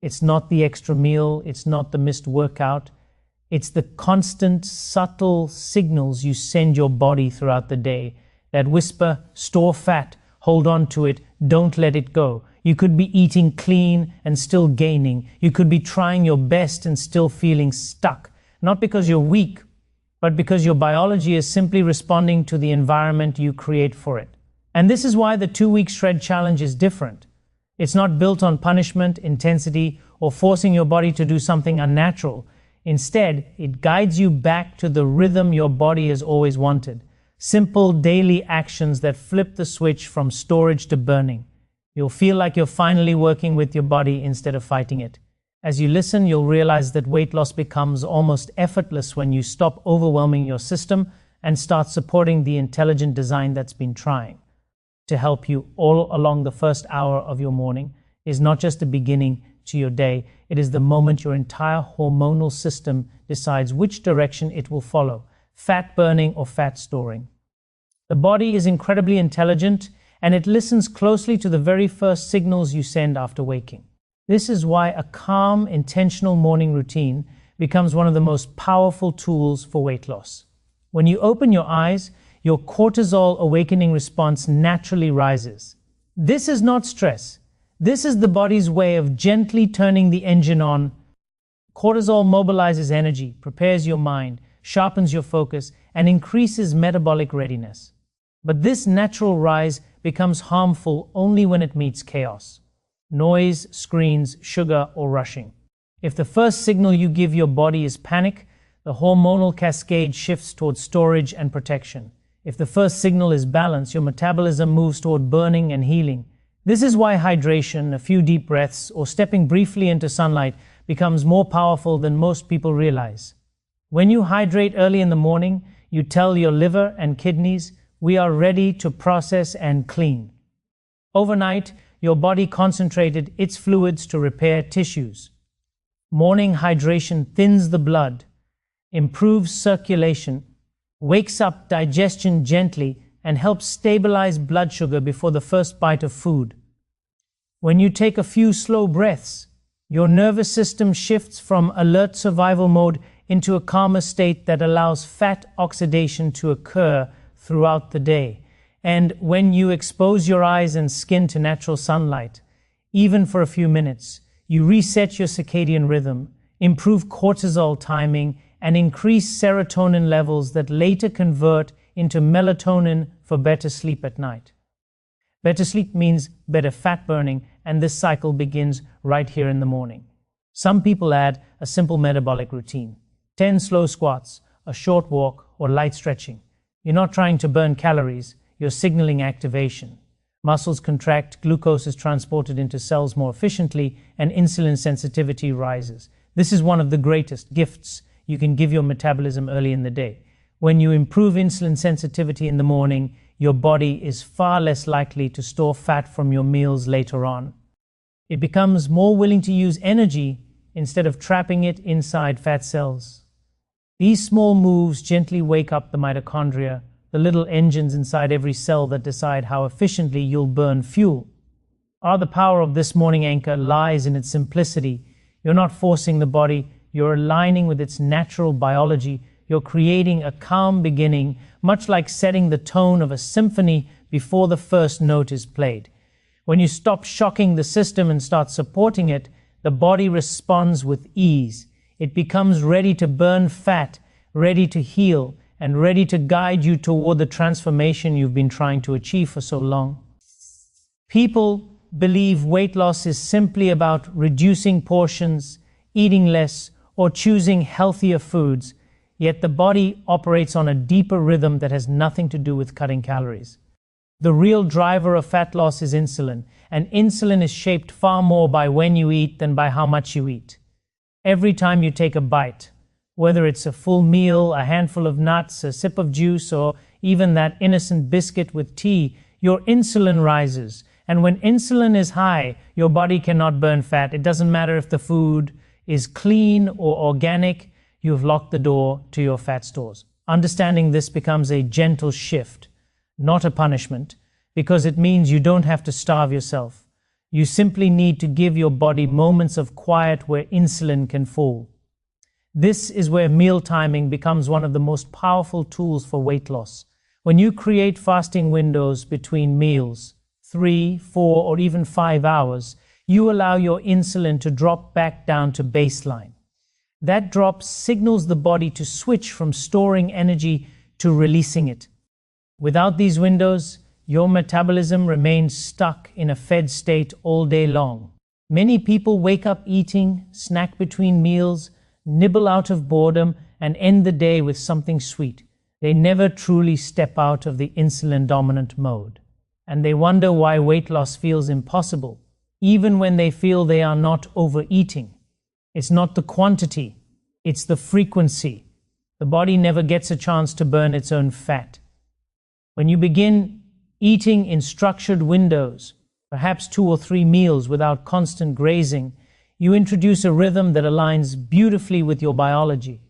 It's not the extra meal, it's not the missed workout. It's the constant, subtle signals you send your body throughout the day that whisper, store fat, hold on to it, don't let it go. You could be eating clean and still gaining. You could be trying your best and still feeling stuck. Not because you're weak, but because your biology is simply responding to the environment you create for it. And this is why the 2-week shred challenge is different. It's not built on punishment, intensity, or forcing your body to do something unnatural. Instead, it guides you back to the rhythm your body has always wanted. Simple daily actions that flip the switch from storage to burning. You'll feel like you're finally working with your body instead of fighting it. As you listen, you'll realize that weight loss becomes almost effortless when you stop overwhelming your system and start supporting the intelligent design that's been trying to help you all along. The first hour of your morning is not just the beginning to your day, it is the moment your entire hormonal system decides which direction it will follow, fat burning or fat storing. The body is incredibly intelligent, and it listens closely to the very first signals you send after waking. This is why a calm, intentional morning routine becomes one of the most powerful tools for weight loss. When you open your eyes, your cortisol awakening response naturally rises. This is not stress. This is the body's way of gently turning the engine on. Cortisol mobilizes energy, prepares your mind, sharpens your focus, and increases metabolic readiness. But this natural rise becomes harmful only when it meets chaos. Noise, screens, sugar, or rushing. If the first signal you give your body is panic, the hormonal cascade shifts towards storage and protection. If the first signal is balance, your metabolism moves toward burning and healing. This is why hydration, a few deep breaths, or stepping briefly into sunlight becomes more powerful than most people realize. When you hydrate early in the morning, you tell your liver and kidneys, we are ready to process and clean. Overnight, your body concentrated its fluids to repair tissues. Morning hydration thins the blood, improves circulation, wakes up digestion gently, and helps stabilize blood sugar before the first bite of food. When you take a few slow breaths, your nervous system shifts from alert survival mode into a calmer state that allows fat oxidation to occur throughout the day. And when you expose your eyes and skin to natural sunlight, even for a few minutes, you reset your circadian rhythm, improve cortisol timing, and increase serotonin levels that later convert into melatonin for better sleep at night. Better sleep means better fat burning, and this cycle begins right here in the morning. Some people add a simple metabolic routine. 10 slow squats, a short walk, or light stretching. You're not trying to burn calories, you're signaling activation. Muscles contract, glucose is transported into cells more efficiently, and insulin sensitivity rises. This is one of the greatest gifts you can give your metabolism early in the day. When you improve insulin sensitivity in the morning, your body is far less likely to store fat from your meals later on. It becomes more willing to use energy instead of trapping it inside fat cells. These small moves gently wake up the mitochondria, the little engines inside every cell that decide how efficiently you'll burn fuel. The power of this morning anchor lies in its simplicity. You're not forcing the body, you're aligning with its natural biology. You're creating a calm beginning, much like setting the tone of a symphony before the first note is played. When you stop shocking the system and start supporting it, the body responds with ease. It becomes ready to burn fat, ready to heal, and ready to guide you toward the transformation you've been trying to achieve for so long. People believe weight loss is simply about reducing portions, eating less, or choosing healthier foods. Yet the body operates on a deeper rhythm that has nothing to do with cutting calories. The real driver of fat loss is insulin, and insulin is shaped far more by when you eat than by how much you eat. Every time you take a bite, whether it's a full meal, a handful of nuts, a sip of juice, or even that innocent biscuit with tea, your insulin rises. And when insulin is high, your body cannot burn fat. It doesn't matter if the food is clean or organic, you've locked the door to your fat stores. Understanding this becomes a gentle shift, not a punishment, because it means you don't have to starve yourself. You simply need to give your body moments of quiet where insulin can fall. This is where meal timing becomes one of the most powerful tools for weight loss. When you create fasting windows between meals, 3, 4, or even 5 hours, you allow your insulin to drop back down to baseline. That drop signals the body to switch from storing energy to releasing it. Without these windows, your metabolism remains stuck in a fed state all day long. Many people wake up eating, snack between meals, nibble out of boredom, and end the day with something sweet. They never truly step out of the insulin-dominant mode. And they wonder why weight loss feels impossible, even when they feel they are not overeating. It's not the quantity, it's the frequency. The body never gets a chance to burn its own fat. When you begin eating in structured windows, perhaps 2 or 3 meals without constant grazing, you introduce a rhythm that aligns beautifully with your biology.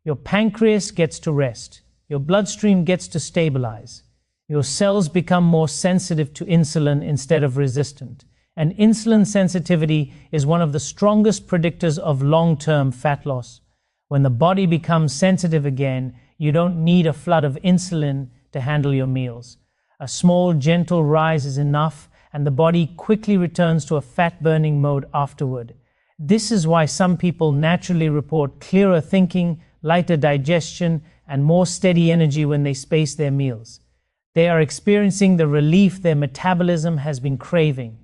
Your pancreas gets to rest, your bloodstream gets to stabilize, your cells become more sensitive to insulin instead of resistant. And insulin sensitivity is one of the strongest predictors of long-term fat loss. When the body becomes sensitive again, you don't need a flood of insulin to handle your meals. A small, gentle rise is enough, and the body quickly returns to a fat-burning mode afterward. This is why some people naturally report clearer thinking, lighter digestion, and more steady energy when they space their meals. They are experiencing the relief their metabolism has been craving.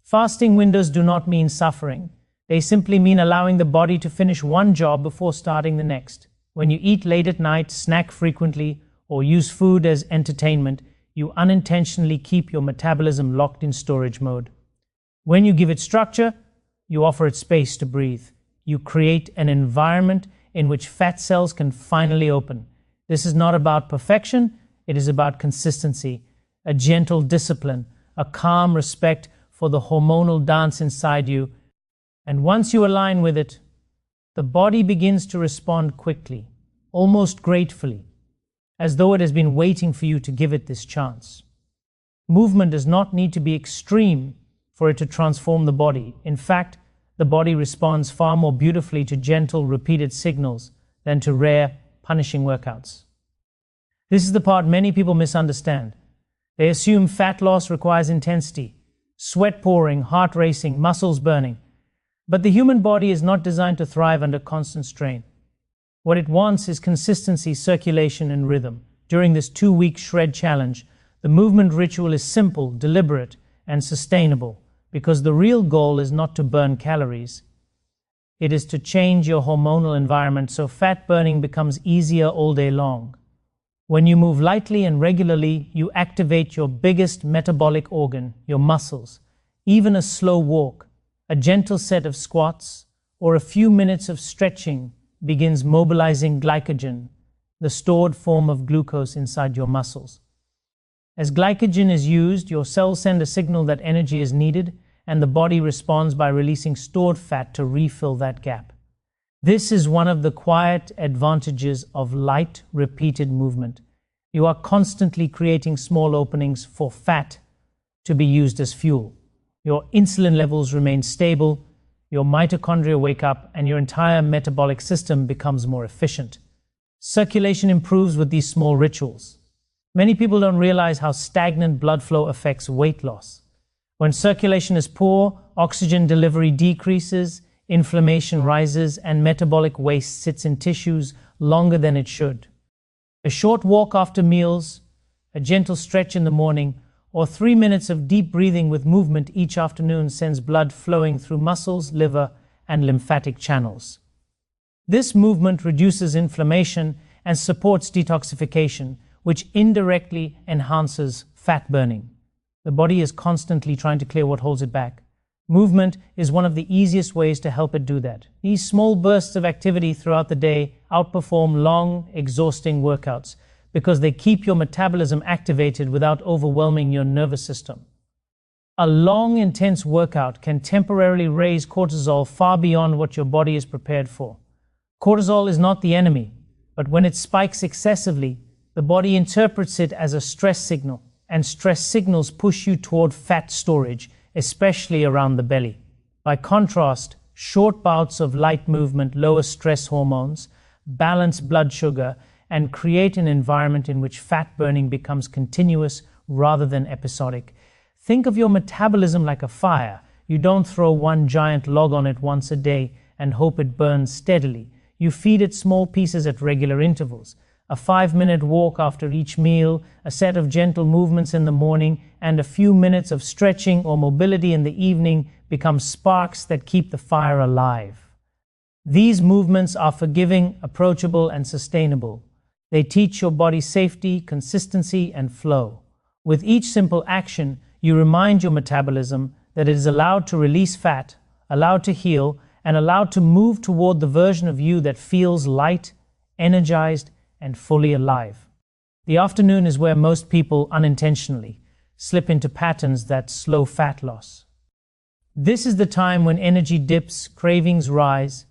Fasting windows do not mean suffering. They simply mean allowing the body to finish one job before starting the next. When you eat late at night, snack frequently, or use food as entertainment, you unintentionally keep your metabolism locked in storage mode. When you give it structure, you offer it space to breathe. You create an environment in which fat cells can finally open. This is not about perfection, it is about consistency, a gentle discipline, a calm respect for the hormonal dance inside you. And once you align with it, the body begins to respond quickly, almost gratefully, as though it has been waiting for you to give it this chance. Movement does not need to be extreme for it to transform the body. In fact, the body responds far more beautifully to gentle, repeated signals than to rare, punishing workouts. This is the part many people misunderstand. They assume fat loss requires intensity, sweat pouring, heart racing, muscles burning. But the human body is not designed to thrive under constant strain. What it wants is consistency, circulation, and rhythm. During this 2-week shred challenge, the movement ritual is simple, deliberate, and sustainable, because the real goal is not to burn calories. It is to change your hormonal environment so fat burning becomes easier all day long. When you move lightly and regularly, you activate your biggest metabolic organ, your muscles. Even a slow walk, a gentle set of squats, or a few minutes of stretching begins mobilizing glycogen, the stored form of glucose inside your muscles. As glycogen is used, your cells send a signal that energy is needed, and the body responds by releasing stored fat to refill that gap. This is one of the quiet advantages of light, repeated movement. You are constantly creating small openings for fat to be used as fuel. Your insulin levels remain stable, your mitochondria wake up, and your entire metabolic system becomes more efficient. Circulation improves with these small rituals. Many people don't realize how stagnant blood flow affects weight loss. When circulation is poor, oxygen delivery decreases, inflammation rises, and metabolic waste sits in tissues longer than it should. A short walk after meals, a gentle stretch in the morning, or 3 minutes of deep breathing with movement each afternoon sends blood flowing through muscles, liver, and lymphatic channels. This movement reduces inflammation and supports detoxification, which indirectly enhances fat burning. The body is constantly trying to clear what holds it back. Movement is one of the easiest ways to help it do that. These small bursts of activity throughout the day outperform long, exhausting workouts because they keep your metabolism activated without overwhelming your nervous system. A long, intense workout can temporarily raise cortisol far beyond what your body is prepared for. Cortisol is not the enemy, but when it spikes excessively, the body interprets it as a stress signal, and stress signals push you toward fat storage, especially around the belly. By contrast, short bouts of light movement lower stress hormones, balance blood sugar, and create an environment in which fat burning becomes continuous rather than episodic. Think of your metabolism like a fire. You don't throw one giant log on it once a day and hope it burns steadily. You feed it small pieces at regular intervals. A 5-minute walk after each meal, a set of gentle movements in the morning, and a few minutes of stretching or mobility in the evening become sparks that keep the fire alive. These movements are forgiving, approachable, and sustainable. They teach your body safety, consistency, and flow. With each simple action, you remind your metabolism that it is allowed to release fat, allowed to heal, and allowed to move toward the version of you that feels light, energized, and fully alive. The afternoon is where most people unintentionally slip into patterns that slow fat loss. This is the time when energy dips, cravings rise,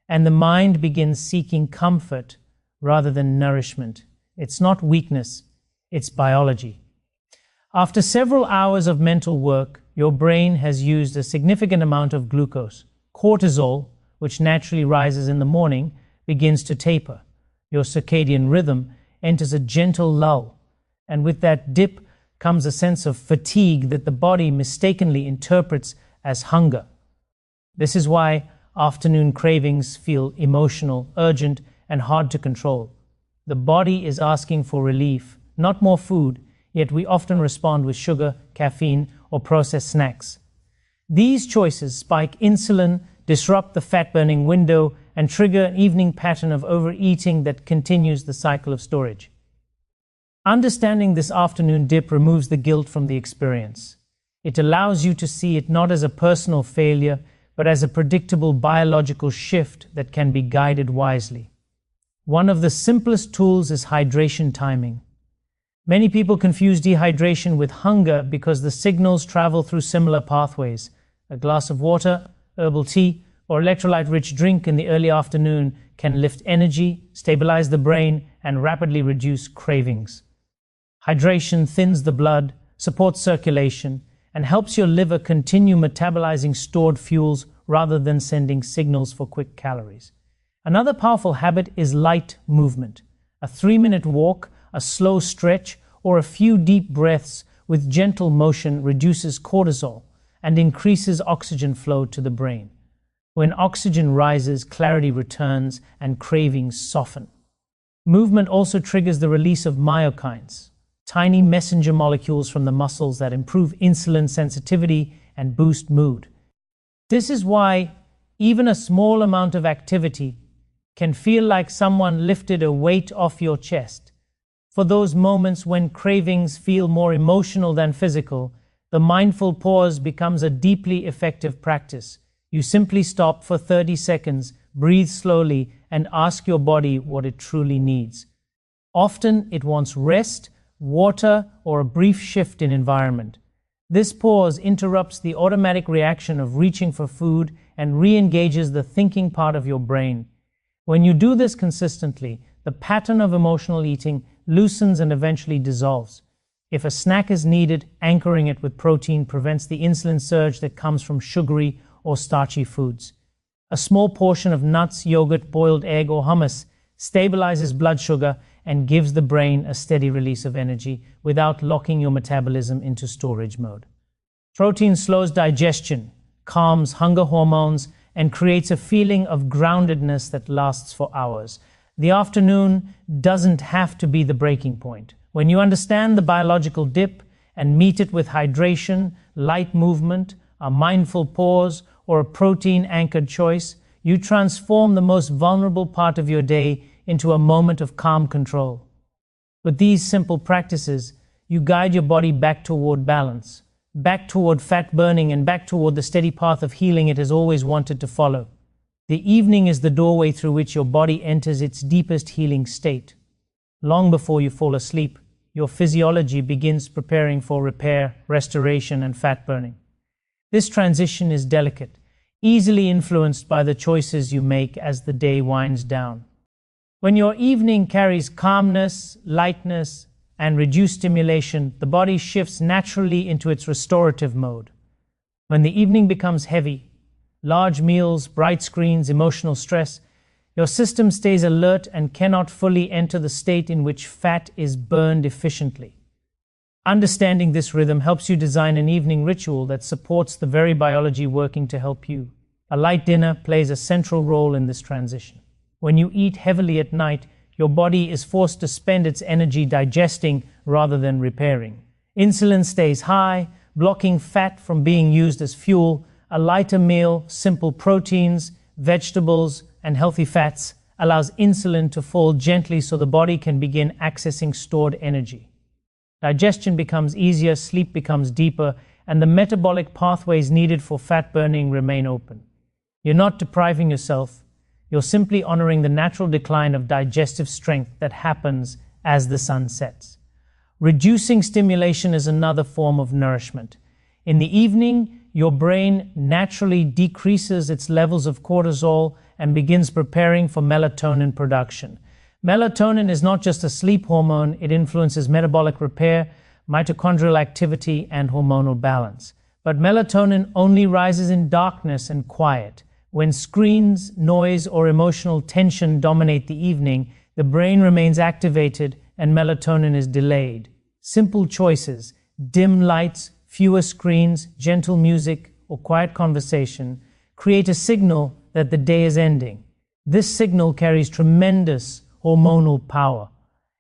and the mind begins seeking comfort rather than nourishment. It's not weakness, it's biology. After several hours of mental work, your brain has used a significant amount of glucose. Cortisol, which naturally rises in the morning, begins to taper. Your circadian rhythm enters a gentle lull, and with that dip comes a sense of fatigue that the body mistakenly interprets as hunger. This is why afternoon cravings feel emotional, urgent, and hard to control. The body is asking for relief, not more food, yet we often respond with sugar, caffeine, or processed snacks. These choices spike insulin, disrupt the fat-burning window, and trigger an evening pattern of overeating that continues the cycle of storage. Understanding this afternoon dip removes the guilt from the experience. It allows you to see it not as a personal failure, but as a predictable biological shift that can be guided wisely. One of the simplest tools is hydration timing. Many people confuse dehydration with hunger because the signals travel through similar pathways. A glass of water, herbal tea, or electrolyte-rich drink in the early afternoon can lift energy, stabilize the brain, and rapidly reduce cravings. Hydration thins the blood, supports circulation, and helps your liver continue metabolizing stored fuels rather than sending signals for quick calories. Another powerful habit is light movement. A 3-minute walk, a slow stretch, or a few deep breaths with gentle motion reduces cortisol and increases oxygen flow to the brain. When oxygen rises, clarity returns and cravings soften. Movement also triggers the release of myokines, tiny messenger molecules from the muscles that improve insulin sensitivity and boost mood. This is why even a small amount of activity can feel like someone lifted a weight off your chest. For those moments when cravings feel more emotional than physical, the mindful pause becomes a deeply effective practice. You simply stop for 30 seconds, breathe slowly, and ask your body what it truly needs. Often it wants rest, water, or a brief shift in environment. This pause interrupts the automatic reaction of reaching for food and re-engages the thinking part of your brain. When you do this consistently, the pattern of emotional eating loosens and eventually dissolves. If a snack is needed, anchoring it with protein prevents the insulin surge that comes from sugary or starchy foods. A small portion of nuts, yogurt, boiled egg, or hummus stabilizes blood sugar and gives the brain a steady release of energy without locking your metabolism into storage mode. Protein slows digestion, calms hunger hormones, and creates a feeling of groundedness that lasts for hours. The afternoon doesn't have to be the breaking point. When you understand the biological dip and meet it with hydration, light movement, a mindful pause, or a protein-anchored choice, you transform the most vulnerable part of your day into a moment of calm control. With these simple practices, you guide your body back toward balance, back toward fat burning, and back toward the steady path of healing it has always wanted to follow. The evening is the doorway through which your body enters its deepest healing state. Long before you fall asleep, your physiology begins preparing for repair, restoration, and fat burning. This transition is delicate, easily influenced by the choices you make as the day winds down. When your evening carries calmness, lightness, and reduced stimulation, the body shifts naturally into its restorative mode. When the evening becomes heavy, large meals, bright screens, emotional stress, your system stays alert and cannot fully enter the state in which fat is burned efficiently. Understanding this rhythm helps you design an evening ritual that supports the very biology working to help you. A light dinner plays a central role in this transition. When you eat heavily at night, your body is forced to spend its energy digesting rather than repairing. Insulin stays high, blocking fat from being used as fuel. A lighter meal, simple proteins, vegetables, and healthy fats allows insulin to fall gently so the body can begin accessing stored energy. Digestion becomes easier, sleep becomes deeper, and the metabolic pathways needed for fat burning remain open. You're not depriving yourself, you're simply honoring the natural decline of digestive strength that happens as the sun sets. Reducing stimulation is another form of nourishment. In the evening, your brain naturally decreases its levels of cortisol and begins preparing for melatonin production. Melatonin is not just a sleep hormone, it influences metabolic repair, mitochondrial activity, and hormonal balance. But melatonin only rises in darkness and quiet. When screens, noise, or emotional tension dominate the evening, the brain remains activated and melatonin is delayed. Simple choices, dim lights, fewer screens, gentle music, or quiet conversation create a signal that the day is ending. This signal carries tremendous hormonal power.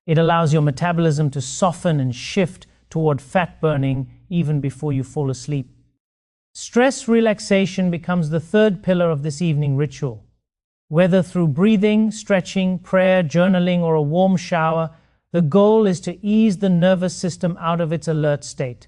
It allows your metabolism to soften and shift toward fat burning even before you fall asleep. Stress relaxation becomes the third pillar of this evening ritual. Whether through breathing, stretching, prayer, journaling, or a warm shower, the goal is to ease the nervous system out of its alert state.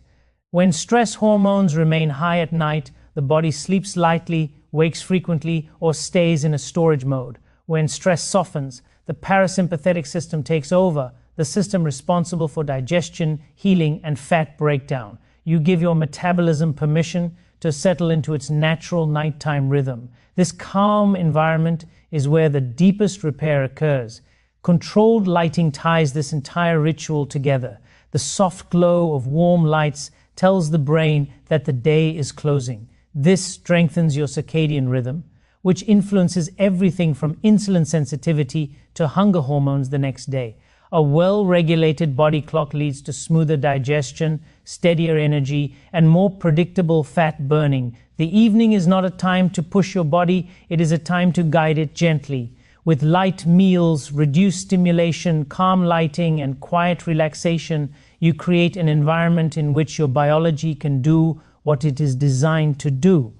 When stress hormones remain high at night, the body sleeps lightly, wakes frequently, or stays in a storage mode. When stress softens, the parasympathetic system takes over, the system responsible for digestion, healing, and fat breakdown. You give your metabolism permission to settle into its natural nighttime rhythm. This calm environment is where the deepest repair occurs. Controlled lighting ties this entire ritual together. The soft glow of warm lights tells the brain that the day is closing. This strengthens your circadian rhythm, which influences everything from insulin sensitivity to hunger hormones the next day. A well-regulated body clock leads to smoother digestion, steadier energy, and more predictable fat burning. The evening is not a time to push your body, it is a time to guide it gently. With light meals, reduced stimulation, calm lighting, and quiet relaxation, you create an environment in which your biology can do what it is designed to do.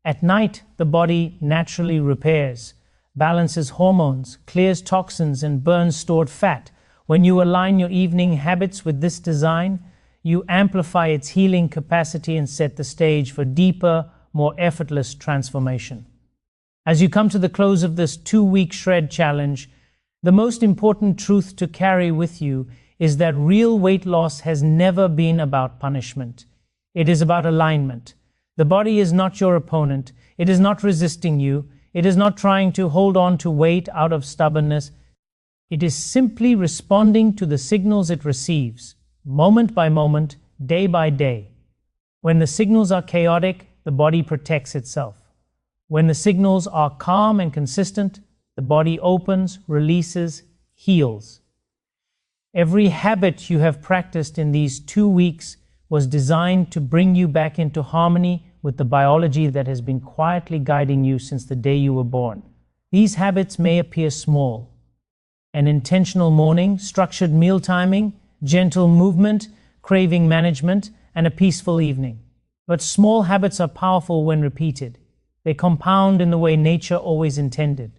At night, the body naturally repairs, balances hormones, clears toxins, and burns stored fat. When you align your evening habits with this design, you amplify its healing capacity and set the stage for deeper, more effortless transformation. As you come to the close of this 2-week shred challenge, the most important truth to carry with you is that real weight loss has never been about punishment. It is about alignment. The body is not your opponent. It is not resisting you. It is not trying to hold on to weight out of stubbornness. It is simply responding to the signals it receives, moment by moment, day by day. When the signals are chaotic, the body protects itself. When the signals are calm and consistent, the body opens, releases, heals. Every habit you have practiced in these 2 weeks was designed to bring you back into harmony with the biology that has been quietly guiding you since the day you were born. These habits may appear small. An intentional morning, structured meal timing, gentle movement, craving management, and a peaceful evening. But small habits are powerful when repeated. They compound in the way nature always intended.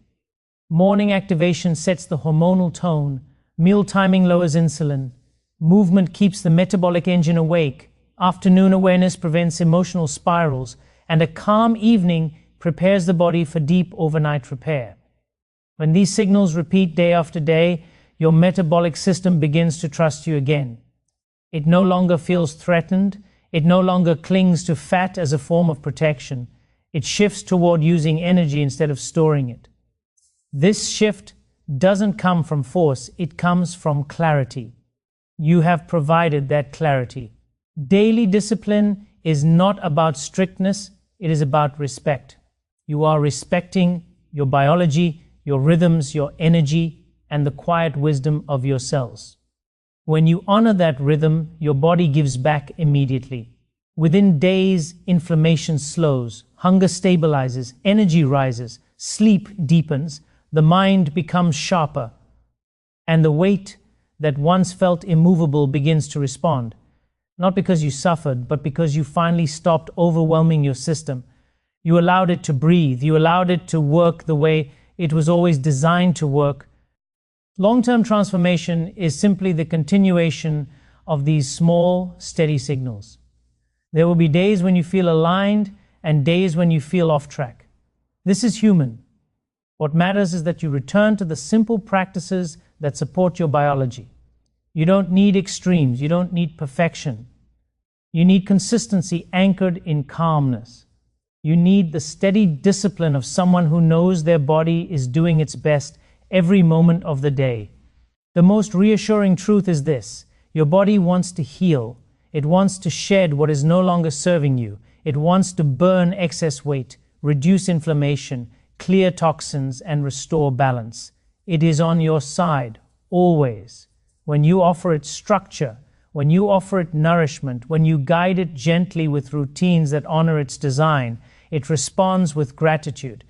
Morning activation sets the hormonal tone. Meal timing lowers insulin. Movement keeps the metabolic engine awake. Afternoon awareness prevents emotional spirals. And a calm evening prepares the body for deep overnight repair. When these signals repeat day after day, your metabolic system begins to trust you again. It no longer feels threatened. It no longer clings to fat as a form of protection. It shifts toward using energy instead of storing it. This shift doesn't come from force, it comes from clarity. You have provided that clarity. Daily discipline is not about strictness, it is about respect. You are respecting your biology, your rhythms, your energy, and the quiet wisdom of your cells. When you honor that rhythm, your body gives back immediately. Within days, inflammation slows, hunger stabilizes, energy rises, sleep deepens, the mind becomes sharper, and the weight that once felt immovable begins to respond. Not because you suffered, but because you finally stopped overwhelming your system. You allowed it to breathe. You allowed it to work the way it was always designed to work. Long-term transformation is simply the continuation of these small, steady signals. There will be days when you feel aligned and days when you feel off track. This is human. What matters is that you return to the simple practices that support your biology. You don't need extremes. You don't need perfection. You need consistency anchored in calmness. You need the steady discipline of someone who knows their body is doing its best every moment of the day. The most reassuring truth is this: your body wants to heal. It wants to shed what is no longer serving you. It wants to burn excess weight, reduce inflammation, clear toxins, and restore balance. It is on your side, always. When you offer it structure, when you offer it nourishment, when you guide it gently with routines that honor its design, it responds with gratitude.